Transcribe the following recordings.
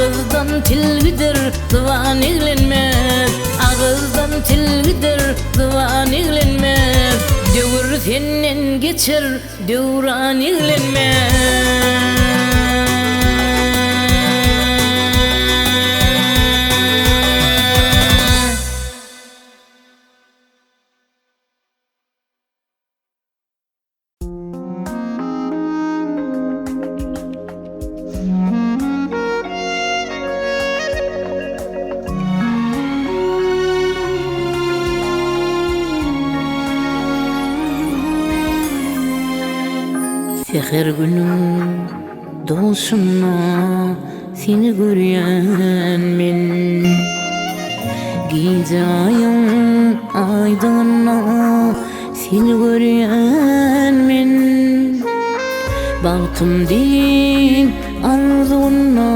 Ağızdan til gider, duvan iglenmez. Ağızdan til gider, duvan iglenmez. Dövür senden geçer, dövran iglenmez. Seher günüm doğuşuna seni görýän men. Gece ayın aydına seni görýän men. Baktım deyip arzuna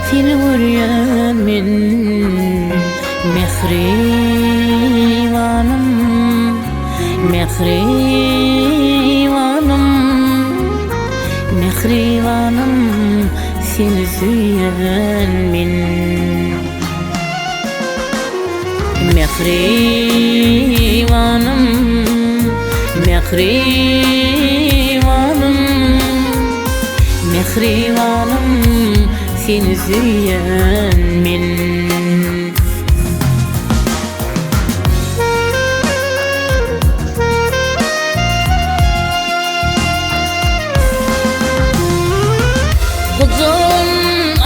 seni görýän men. Mehribanım, mehribanım, mehribanım, seni süýän men. Mehribanım, mehribanım, mehribanım, seni süýän men.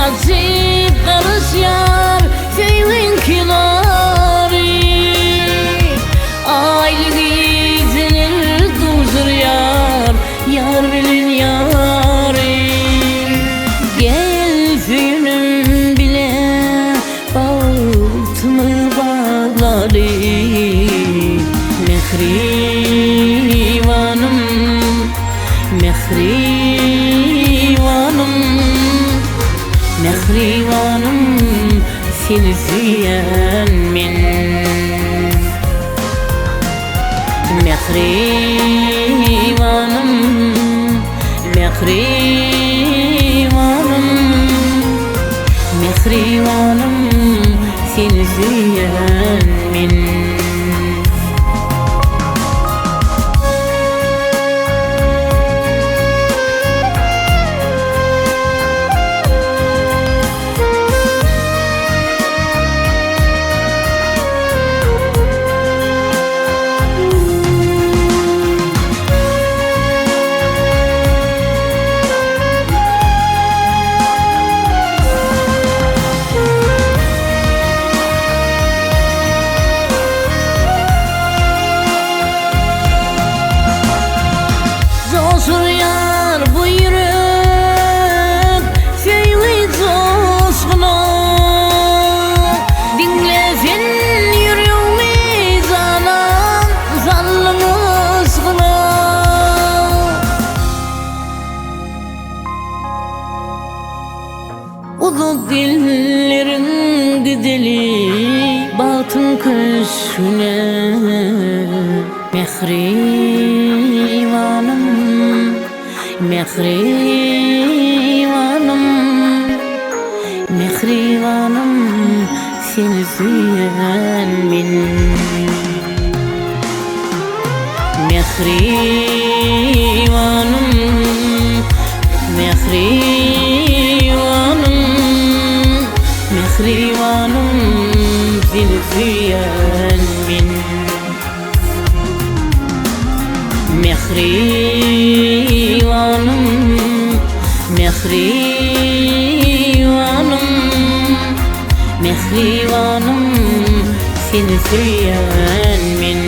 Azip karışyar feylin kinari. Aylık izinir duzur yar, yar bilin yari. Gel füyünüm bile bağıtımı bağlari. Mehribanım, mehribanım, mehribanım, seni süýän men. Mehribanım, mehribanım, mehribanım, seni süýän men. Uzun dillerin gideli batın köşüne. Mehribanım, mehribanım, mehribanım, seni süýän men. Mehribanım, mehribanım, mehribanım, seni süýän men. Mehribanım, mehribanım, mehribanım, seni süýän men.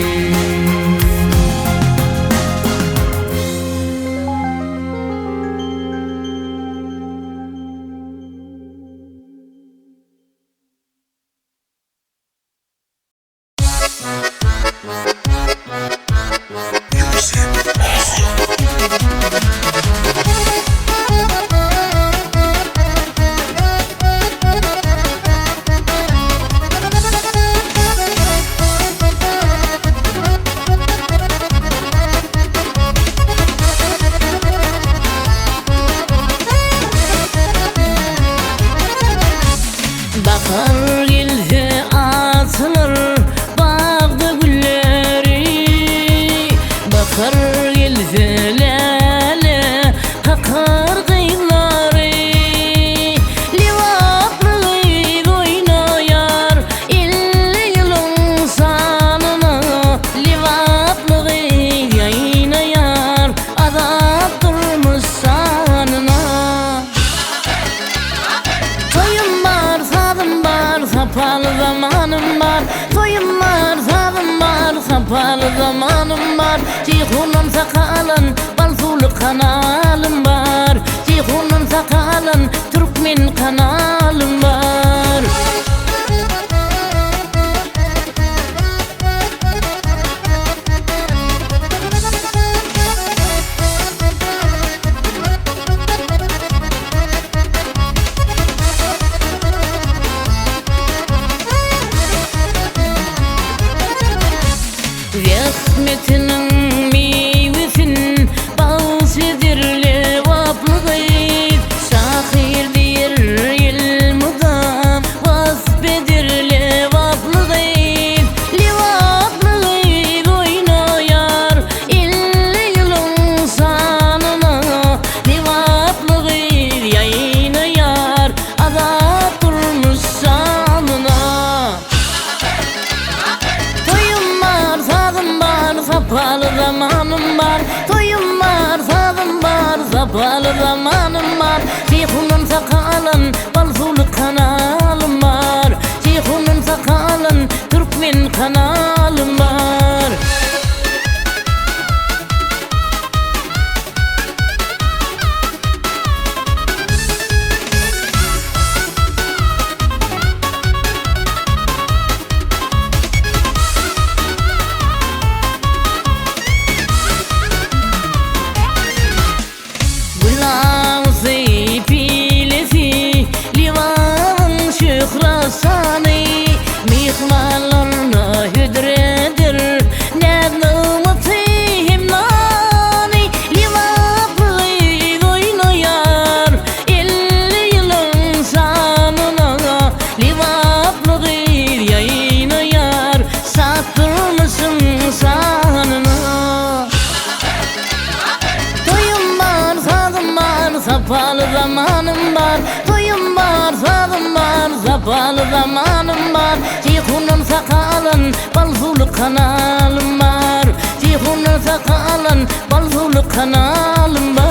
sapalı zamanım var. Toyum var, sazım var, sapalı zamanım var. Cihunun sakalın, balsulu kanalım var. Cihunun sakalın, Türkmen kanalım var. Resmetinin meyvesin bal sedirli vaplıgayt. Şahirdir il mukam vasbedirli vaplıgayt. Livaplıgayt oynayar illi yılın sanına. Livaplıgayt yayınayar azat durmuş sanına. Sapalı zamanım var, toyum var, sazım var, sapalı zamanım var. Cihunun sakalın, balsulu kanalım var. Cihunun sakalın, Türkmen kanalım var. Şıhrasani mihmallarına hüdredir. Nednımıtı himnani livaplı oynayar elli yılın sanına. Livaplı yayınayar sattırmışsın sanına. Toyum var, sazım var, sapalı zamanım var. Toyum var, sazım var, sapalı zamanım var. Cihunun sakalın, balsulu kanalım var. Cihunun sakalın, balsulu kanalım var.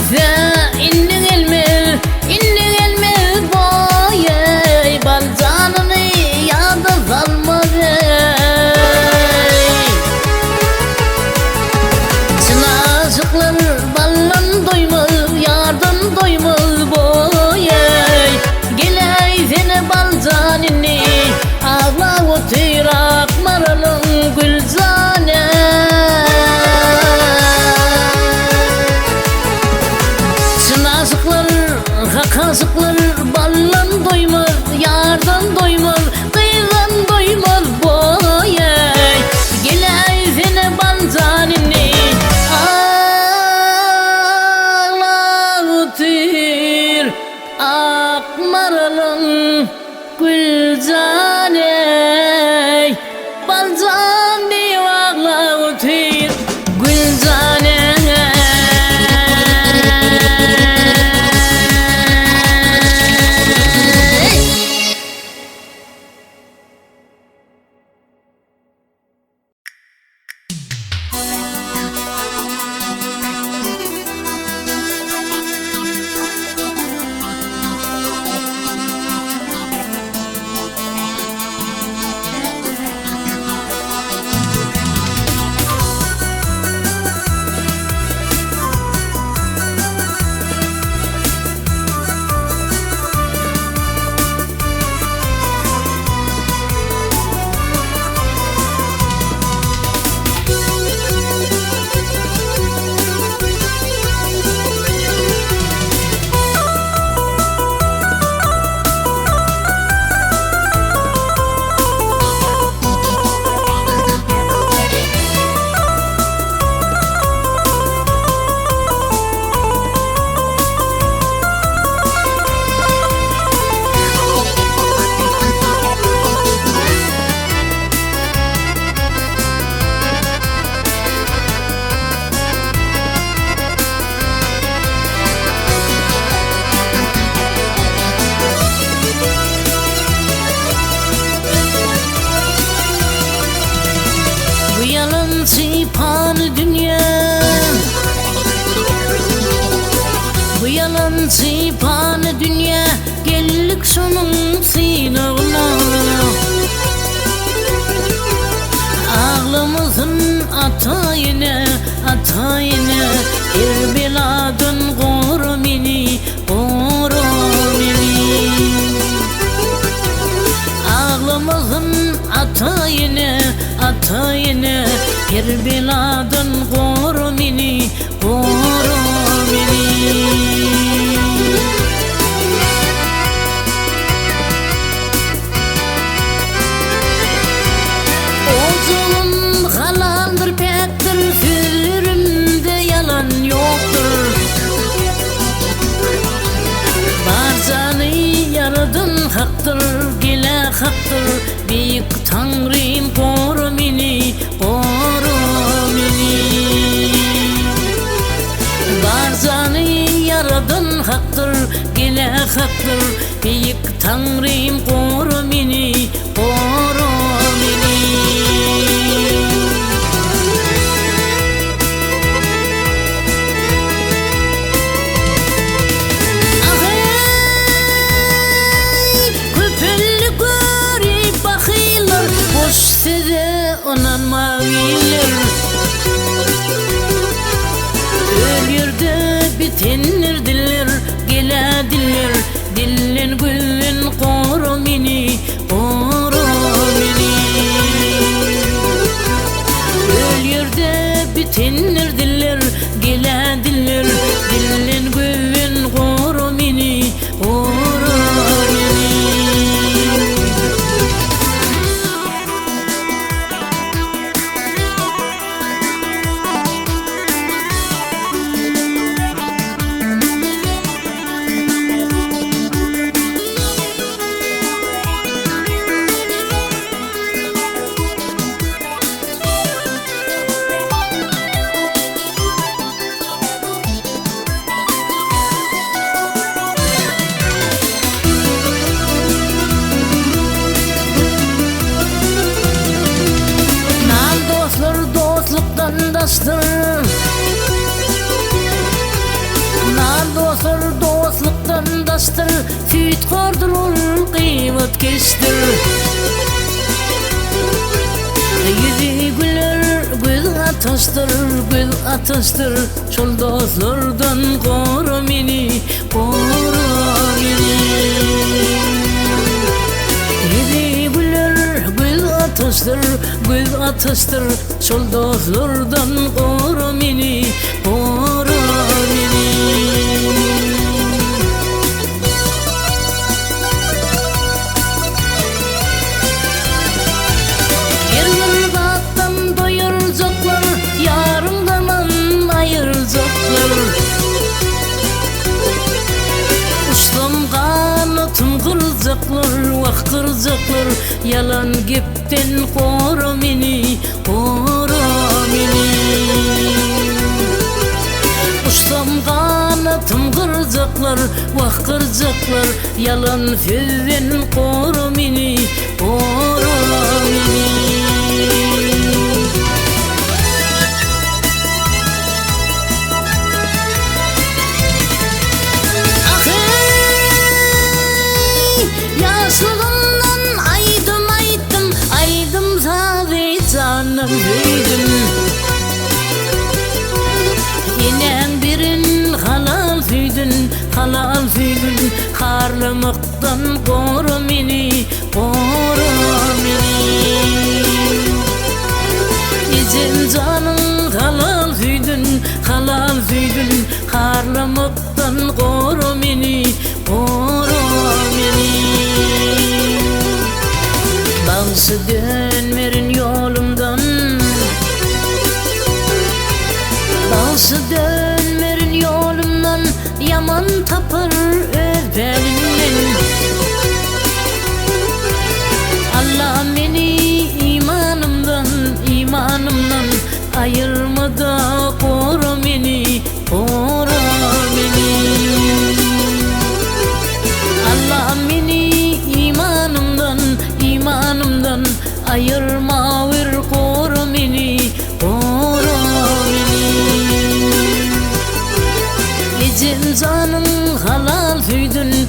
ise inni gelmez boy balcanını yada salma Çınacıklar ballan doymaz yardan doymaz boy Geley sene balcanını ağla otur akmaralım gülzane Çınacıklar kakasıklar ballan doymaz yardan doymaz kıyıdan doymaz boy Geley sene balcanını ağlatır akmaralım gülzane balcan diye ağlatır gülzane Çipanı dünya Bu yalan çipanı dünya Gellik şunun sinağına Ağlımızın atayına Bir biladın gormini Ağlımızın atayına Bir biladın gormini O zulüm halaldır pektir Sürümde yalan yoktur Barzanı yaradın haktır Gile haktır Büyük Tanrım koru mini Barzanı yaradın haktır Gile haktır Büyük Tanrım koru mini Size onanmayılır Ölürde bitenir diller Gele diller Dillin güllin koru mini tastır, süýt gordur kıymat kestir. Yüzü güler, göz atastır, şol dostlardan koru meni, koru meni. Yüzü güler, göz atastır, şol dostlardan koru meni, koru meni. Kırzacaklar, yalan gepten koru meni, koru meni. Uçsam kanatım kıracaklar, kıracaklar, yalan sözden koru meni, koru meni. İnen birin halal süydün, harlamaktan koru meni, koru meni. İcin canın halal süydün, harlamaktan koru meni, koru meni. Bağısı dönmerin yolumdan, bağısı dönmerin yolumdan, yaman tapır öz belinden. Allah beni imanımdan ayırmada koru meni, koru meni. Allah beni imanımdan ayırma ver, koru meni, koru meni. Ecin canın halal süydün,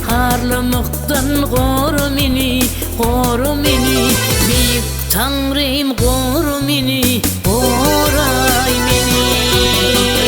harlamaktan koru meni, koru meni. Büyük Tanrım koru meni, koru meni.